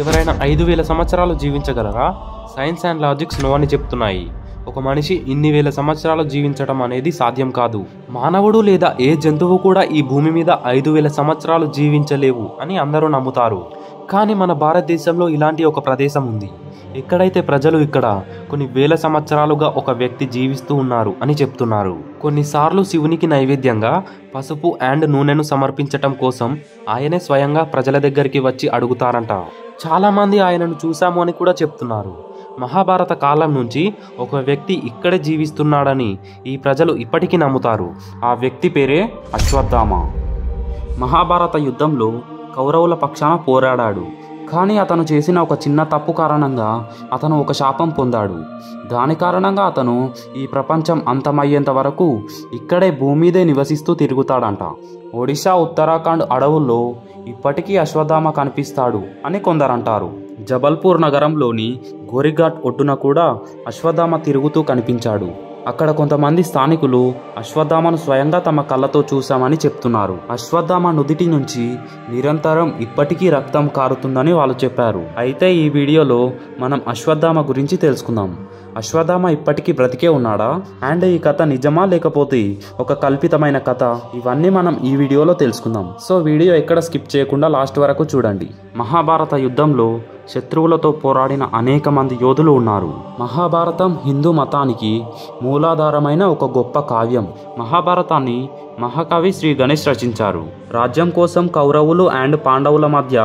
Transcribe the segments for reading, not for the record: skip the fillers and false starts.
ఎవరైనా 5000 సంవత్సరాలు జీవించగలరా? Science and logics no అని చెప్తున్నాయి. ఒక మనిషి ఇన్ని వేల సంవత్సరాలు జీవించడం అనేది సాధ్యం కాదు. మానవుడు లేదా ఏ జంతువు కూడా ఈ భూమి మీద 5000 సంవత్సరాలు జీవించలేవు అని అందరూ నమ్ముతారు. కానీ మన భారతదేశంలో ఇలాంటి ఒక ప్రదేశం ఉంది. ఎక్కడైతే ప్రజలు ఇక్కడ కొన్ని వేల సంవత్సరాలుగా ఒక వ్యక్తి జీవిస్తూ ఉన్నారు అని చెప్తున్నారు. కొన్నిసార్లు శివునికి నైవేద్యంగా పసుపు అండ్ నూనెను సమర్పించటం కోసం ఆయనే స్వయంగా ప్రజల దగ్గరికి వచ్చి అడుగుతారంట. చాలా మంది ఆయనను చూశాము అని కూడా చెప్తున్నారు. మహాభారత కాలం నుంచి ఒక వ్యక్తి ఇక్కడే జీవిస్తున్నాడని ఈ ప్రజలు ఇప్పటికీ నమ్ముతారు. ఆ వ్యక్తి పేరే అశ్వత్థామ. మహాభారత యుద్ధంలో కౌరవుల పక్షాన పోరాడాడు. కానీ అతను చేసిన ఒక చిన్న తప్పు కారణంగా అతను ఒక శాపం పొందాడు. దాని కారణంగా అతను ఈ ప్రపంచం అంతమయ్యేంత వరకు ఇక్కడే భూమి మీదే నివసిస్తూ తిరుగుతాడంట. ఒడిశా, ఉత్తరాఖండ్ అడవుల్లో ఇప్పటికీ అశ్వత్థామ కనిపిస్తాడు అని కొందరంటారు. జబల్పూర్ నగరంలోని గోరిఘాట్ ఒడ్డున కూడా అశ్వత్థామ తిరుగుతూ కనిపించాడు. అక్కడ కొంతమంది స్థానికులు అశ్వత్థామను స్వయంగా తమ కళ్ళతో చూశామని చెప్తున్నారు. అశ్వత్థామ నుదిటి నుంచి నిరంతరం ఇప్పటికీ రక్తం కారుతుందని వాళ్ళు చెప్పారు. అయితే ఈ వీడియోలో మనం అశ్వత్థామ గురించి తెలుసుకుందాం. అశ్వత్థామ ఇప్పటికీ బ్రతికే ఉన్నాడా? అండ్ ఈ కథ నిజమా లేకపోతే ఒక కల్పితమైన కథ? ఇవన్నీ మనం ఈ వీడియోలో తెలుసుకుందాం. సో వీడియో ఎక్కడ స్కిప్ చేయకుండా లాస్ట్ వరకు చూడండి. మహాభారత యుద్ధంలో శత్రువులతో పోరాడిన అనేక మంది యోధులు ఉన్నారు. మహాభారతం హిందూ మతానికి మూలాధారమైన ఒక గొప్ప కావ్యం. మహాభారతాన్ని మహాకవి శ్రీ గణేష్ రచించారు. రాజ్యం కోసం కౌరవులు అండ్ పాండవుల మధ్య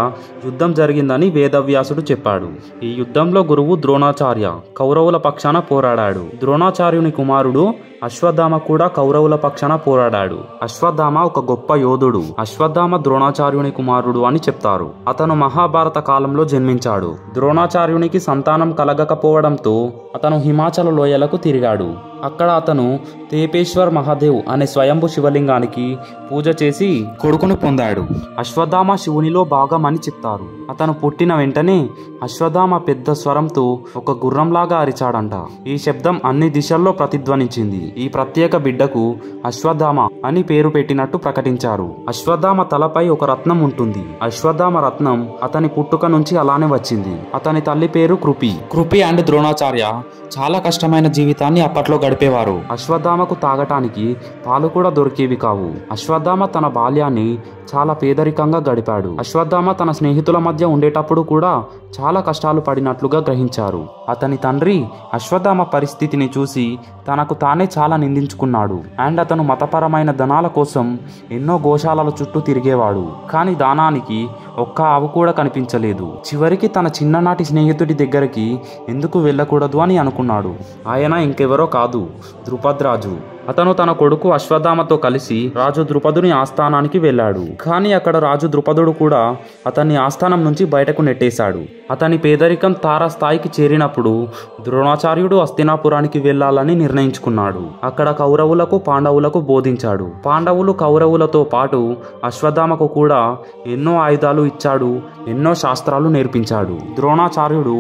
యుద్ధం జరిగిందని వేదవ్యాసుడు చెప్పాడు. ఈ యుద్ధంలో గురువు ద్రోణాచార్య కౌరవుల పక్షాన పోరాడాడు. ద్రోణాచార్యుని కుమారుడు అశ్వత్థామ కూడా కౌరవుల పక్షాన పోరాడాడు. అశ్వత్థామ ఒక గొప్ప యోధుడు. అశ్వత్థామ ద్రోణాచార్యుని కుమారుడు అని చెప్తారు. అతను మహాభారత కాలంలో జన్మించాడు. ద్రోణాచార్యునికి సంతానం కలగకపోవడంతో అతను హిమాచల లోయలకు తిరిగాడు. అక్కడ అతను తేపేశ్వర్ మహాదేవ్ అనే స్వయంభు శివలింగానికి పూజ చేసి కొడుకును పొందాడు. అశ్వత్థామ శివునిలో భాగం అని చెప్తారు. అతను పుట్టిన వెంటనే అశ్వత్థామ పెద్ద స్వరంతో ఒక గుర్రంలాగా అరిచాడంట. ఈ శబ్దం అన్ని దిశల్లో ప్రతిధ్వనించింది. ఈ ప్రత్యేక బిడ్డకు అశ్వత్థామ అని పేరు పెట్టినట్టు ప్రకటించారు. అశ్వత్థామ తలపై ఒక రత్నం ఉంటుంది. అశ్వత్థామ రత్నం అతని పుట్టుక నుంచి అలానే వచ్చింది. అతని తల్లి పేరు కృపి. కృపి అండ్ ద్రోణాచార్య చాలా కష్టమైన జీవితాన్ని అప్పట్లో గడిపేవారు. అశ్వత్థామకు తాగటానికి పాలు కూడా దొరికేవి కావు. అశ్వత్థామ తన బాల్యాన్ని చాలా పేదరికంగా గడిపాడు. అశ్వత్థామ తన స్నేహితుల మధ్య ఉండేటప్పుడు కూడా చాలా కష్టాలు పడినట్లుగా గ్రహించారు. అతని తండ్రి అశ్వత్థామ పరిస్థితిని చూసి తనకు తానే చాలా నిందించుకున్నాడు. అండ్ అతను మతపరమైన ధనాల కోసం ఎన్నో గోశాలల చుట్టూ తిరిగేవాడు. కానీ దానానికి ఒక్క ఆవు కూడా కనిపించలేదు. చివరికి తన చిన్ననాటి స్నేహితుడి దగ్గరికి ఎందుకు వెళ్ళకూడదు అని అనుకున్నాడు. ఆయన ఇంకెవరో కాదు, ద్రుపద్రాజు. అతను తన కొడుకు అశ్వత్థామతో కలిసి రాజు ద్రుపదుని ఆస్థానానికి వెళ్ళాడు. కానీ అక్కడ రాజు ద్రుపదుడు కూడా అతన్ని ఆస్థానం నుంచి బయటకు నెట్టేశాడు. అతని పేదరికం తారాస్థాయికి చేరినప్పుడు ద్రోణాచార్యుడు హస్తినాపురానికి వెళ్లాలని నిర్ణయించుకున్నాడు. అక్కడ కౌరవులకు పాండవులకు బోధించాడు. పాండవులు కౌరవులతో పాటు అశ్వత్థామకు కూడా ఎన్నో ఆయుధాలు ఇచ్చాడు, ఎన్నో శాస్త్రాలు నేర్పించాడు. ద్రోణాచార్యుడు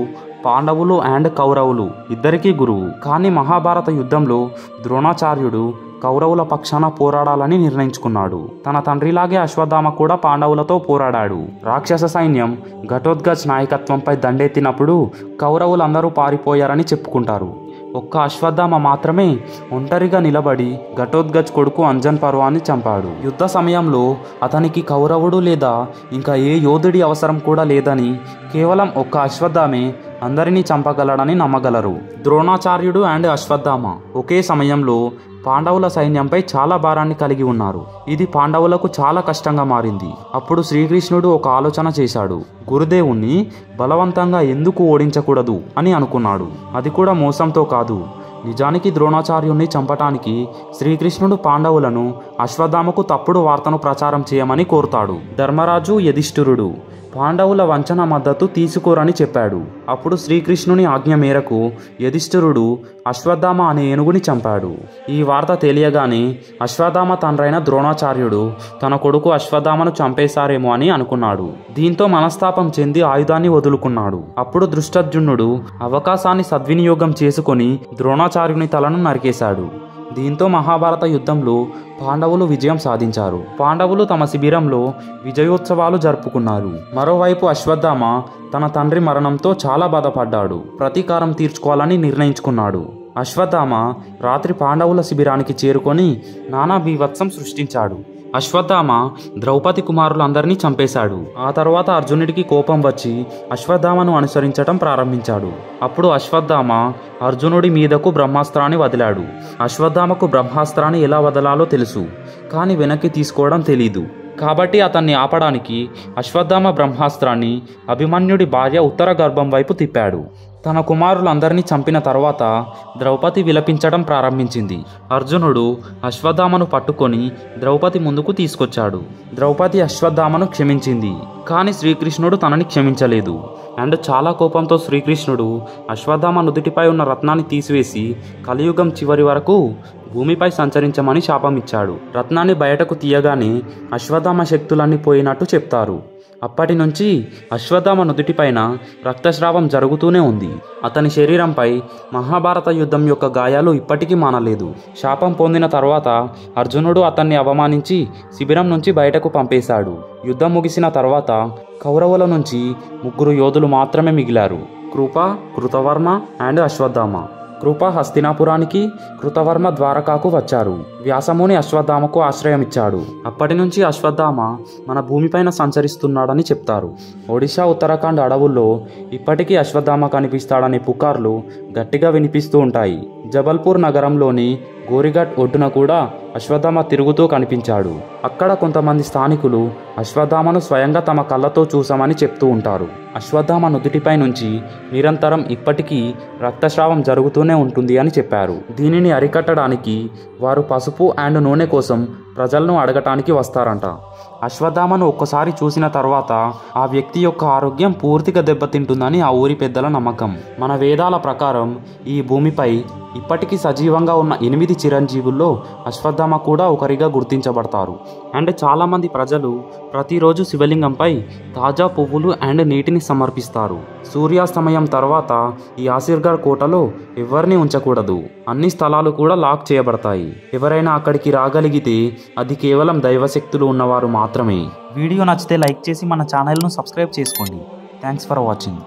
పాండవులు అండ్ కౌరవులు ఇద్దరికీ గురువు. కానీ మహాభారత యుద్ధంలో ద్రోణాచార్యుడు కౌరవుల పక్షాన పోరాడాలని నిర్ణయించుకున్నాడు. తన తండ్రిలాగే అశ్వత్థామ కూడా పాండవులతో పోరాడాడు. రాక్షస సైన్యం ఘటోత్కచ్ నాయకత్వంపై దండెత్తినప్పుడు కౌరవులందరూ పారిపోయారని చెప్పుకుంటారు. ఒక్క అశ్వత్థామ మాత్రమే ఒంటరిగా నిలబడి ఘటోత్కచ్ కొడుకు అంజన్ పర్వాన్ని చంపాడు. యుద్ధ సమయంలో అతనికి కౌరవుడు లేదా ఇంకా ఏ యోధుడి అవసరం కూడా లేదని, కేవలం ఒక్క అశ్వత్థామే అందరినీ చంపగలడని నమ్మగలరు. ద్రోణాచార్యుడు అండ్ అశ్వత్థామ ఒకే సమయంలో పాండవుల సైన్యంపై చాలా భారాన్ని కలిగి ఉన్నారు. ఇది పాండవులకు చాలా కష్టంగా మారింది. అప్పుడు శ్రీకృష్ణుడు ఒక ఆలోచన చేశాడు. గురుదేవుణ్ణి బలవంతంగా ఎందుకు ఓడించకూడదు అని అనుకున్నాడు. అది కూడా మోసంతో కాదు. నిజానికి ద్రోణాచార్యుణ్ణి చంపటానికి శ్రీకృష్ణుడు పాండవులను అశ్వత్థామకు తప్పుడు వార్తను ప్రచారం చేయమని కోరుతాడు. ధర్మరాజు, యుధిష్ఠిరుడు పాండవుల వంచన మద్దతు తీసుకోరని చెప్పాడు. అప్పుడు శ్రీకృష్ణుని ఆజ్ఞ మేరకు యుధిష్ఠిరుడు అశ్వత్థామ అనే ఏనుగుని చంపాడు. ఈ వార్త తెలియగానే అశ్వత్థామ తండ్రైన ద్రోణాచార్యుడు తన కొడుకు అశ్వత్థామను చంపేశారేమో అని అనుకున్నాడు. దీంతో మనస్తాపం చెంది ఆయుధాన్ని వదులుకున్నాడు. అప్పుడు దృష్టద్యుమ్నుడు అవకాశాన్ని సద్వినియోగం చేసుకుని ద్రోణాచార్యుని తలను నరికేశాడు. దీంతో మహాభారత యుద్ధంలో పాండవులు విజయం సాధించారు. పాండవులు తమ శిబిరంలో విజయోత్సవాలు జరుపుకున్నారు. మరోవైపు అశ్వత్థామ తన తండ్రి మరణంతో చాలా బాధపడ్డాడు. ప్రతీకారం తీర్చుకోవాలని నిర్ణయించుకున్నాడు. అశ్వత్థామ రాత్రి పాండవుల శిబిరానికి చేరుకొని నానా బీభత్సం సృష్టించాడు. అశ్వత్థామ ద్రౌపది కుమారులందరినీ చంపేశాడు. ఆ తర్వాత అర్జునుడికి కోపం వచ్చి అశ్వత్థామను అనుసరించటం ప్రారంభించాడు. అప్పుడు అశ్వత్థామ అర్జునుడి మీదకు బ్రహ్మాస్త్రాన్ని వదిలాడు. అశ్వత్థామకు బ్రహ్మాస్త్రాన్ని ఎలా వదలాలో తెలుసు, కానీ వెనక్కి తీసుకోవడం తెలీదు. కాబట్టి అతన్ని ఆపడానికి అశ్వత్థామ బ్రహ్మాస్త్రాన్ని అభిమన్యుడి భార్య ఉత్తర గర్భం వైపు తిప్పాడు. తన కుమారులందరినీ చంపిన తర్వాత ద్రౌపది విలపించడం ప్రారంభించింది. అర్జునుడు అశ్వత్థామను పట్టుకొని ద్రౌపది ముందుకు తీసుకొచ్చాడు. ద్రౌపది అశ్వత్థామను క్షమించింది, కానీ శ్రీకృష్ణుడు తనని క్షమించలేదు. అండ్ చాలా కోపంతో శ్రీకృష్ణుడు అశ్వత్థామ నుదుటిపై ఉన్న రత్నాన్ని తీసివేసి కలియుగం చివరి వరకు భూమిపై సంచరించమని శాపం ఇచ్చాడు. రత్నాన్ని బయటకు తీయగానే అశ్వత్థామ శక్తులన్నీ పోయినట్టు చెప్తారు. అప్పటి నుంచి అశ్వత్థామ నుదుటిపైన రక్తస్రావం జరుగుతూనే ఉంది. అతని శరీరంపై మహాభారత యుద్ధం యొక్క గాయాలు ఇప్పటికీ మానలేదు. శాపం పొందిన తర్వాత అర్జునుడు అతన్ని అవమానించి శిబిరం నుంచి బయటకు పంపేశాడు. యుద్ధం ముగిసిన తర్వాత కౌరవుల నుంచి 3 యోధులు మాత్రమే మిగిలారు: కృప, కృతవర్మ అండ్ అశ్వత్థామ. కృప హస్తినాపురానికి, కృతవర్మ ద్వారకాకు వచ్చారు. వ్యాసముని అశ్వత్థామకు ఆశ్రయం ఇచ్చాడు. అప్పటి నుంచి అశ్వత్థామ మన భూమిపైన సంచరిస్తున్నాడని చెప్తారు. ఒడిశా, ఉత్తరాఖండ్ అడవుల్లో ఇప్పటికీ అశ్వత్థామ కనిపిస్తాడనే పుకార్లు గట్టిగా వినిపిస్తూ ఉంటాయి. జబల్పూర్ నగరంలోని గోరిఘట్ ఒడ్డున కూడా అశ్వత్థామ తిరుగుతూ కనిపించాడు. అక్కడ కొంతమంది స్థానికులు అశ్వత్థామను స్వయంగా తమ కళ్ళతో చూసామని చెప్తూ ఉంటారు. అశ్వత్థామ నుదుటిపై నుంచి నిరంతరం ఇప్పటికీ రక్తస్రావం జరుగుతూనే ఉంటుంది అని చెప్పారు. దీనిని అరికట్టడానికి వారు పసుపు అండ్ నూనె కోసం ప్రజలను అడగటానికి వస్తారంట. అశ్వత్థామను ఒక్కసారి చూసిన తర్వాత ఆ వ్యక్తి యొక్క ఆరోగ్యం పూర్తిగా దెబ్బతింటుందని ఆ ఊరి పెద్దల నమ్మకం. మన వేదాల ప్రకారం ఈ భూమిపై ఇప్పటికీ సజీవంగా ఉన్న 8 చిరంజీవుల్లో అశ్వత్థామ కూడా ఒకరిగా గుర్తించబడతారు. అండ్ చాలామంది ప్రజలు ప్రతిరోజు శివలింగంపై తాజా పువ్వులు అండ్ నీటిని సమర్పిస్తారు. సూర్యాస్తమయం తర్వాత ఈ ఆసిర్గఢ్ కోటలో ఎవరిని ఉంచకూడదు. అన్ని స్థలాలు కూడా లాక్ చేయబడతాయి. ఎవరైనా అక్కడికి రాగలిగితే అది కేవలం దైవశక్తులు ఉన్నవారు మాత్రమే. వీడియో నచ్చితే లైక్ చేసి మన ఛానల్ను సబ్స్క్రైబ్ చేసుకోండి. Thanks for watching.